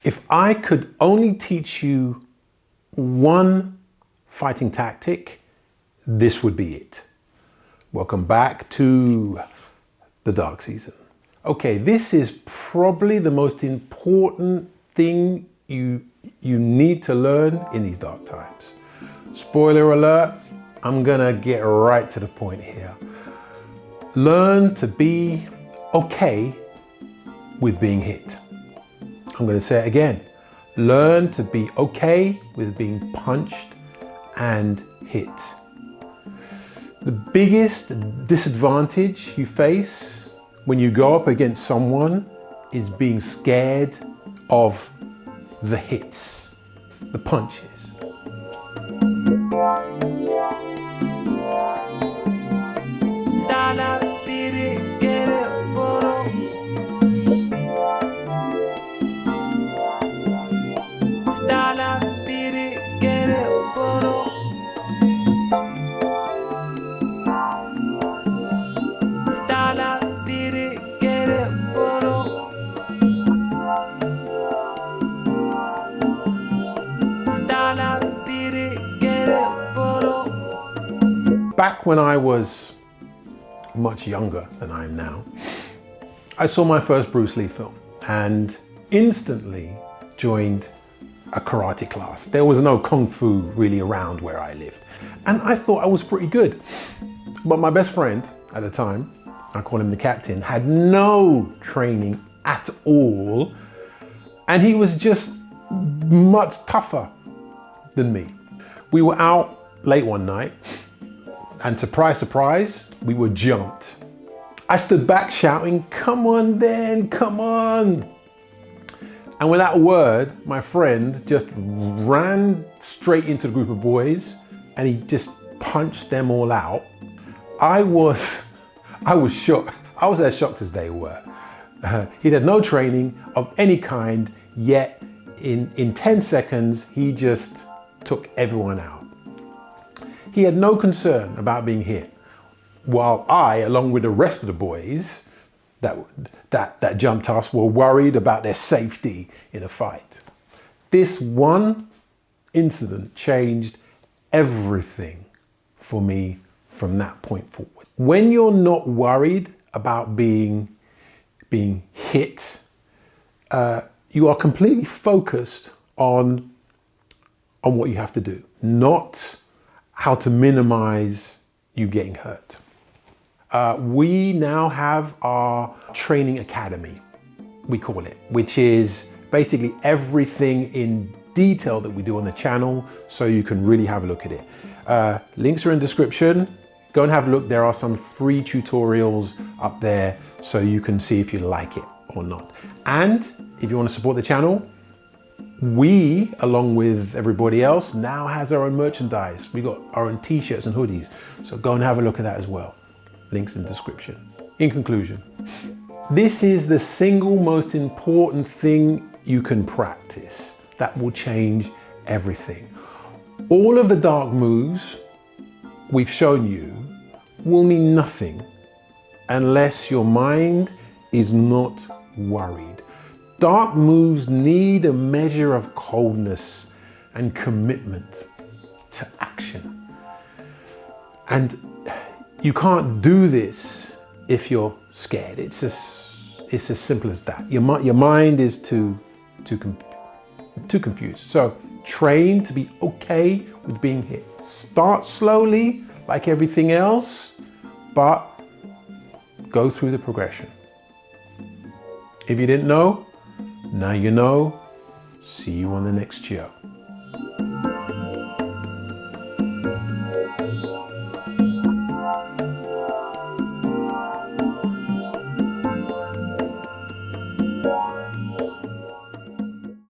If I could only teach you one fighting tactic, this would be it. Welcome back to the dark season. Okay, this is probably the most important thing you need to learn in these dark times. Spoiler alert, I'm gonna get right to the point here. Learn to be okay with being hit. I'm gonna say it again. Learn to be okay with being punched and hit. The biggest disadvantage you face when you go up against someone is being scared of the hits, the punches. Back when I was much younger than I am now, I saw my first Bruce Lee film and instantly joined a karate class. There was no kung fu really around where I lived, and I thought I was pretty good. But my best friend at the time, I call him the captain, had no training at all, and he was just much tougher than me. We were out late one night, and surprise, surprise, we were jumped. I stood back shouting, "Come on then, come on." And without a word, my friend just ran straight into the group of boys and he just punched them all out. I was shocked. I was as shocked as they were. He had no training of any kind, yet in 10 seconds, he just took everyone out. He had no concern about being hit, while I, along with the rest of the boys that jumped us, were worried about their safety in a fight. This one incident changed everything for me from that point forward. When you're not worried about being hit, you are completely focused on what you have to do, not how to minimize you getting hurt. We now have our training academy, we call it, which is basically everything in detail that we do on the channel, so you can really have a look at it. Links are in the description. Go and have a look. There are some free tutorials up there so you can see if you like it or not. And if you want to support the channel, we, along with everybody else, now has our own merchandise. We got our own t-shirts and hoodies. So go and have a look at that as well. Links in the description. In conclusion, this is the single most important thing you can practice that will change everything. All of the dark moves we've shown you will mean nothing unless your mind is not worried. Dark moves need a measure of coldness and commitment to action. And you can't do this if you're scared. It's as simple as that. Your mind is too confused. So train to be okay with being hit. Start slowly, like everything else, but go through the progression. If you didn't know, now you know. See you on the next show.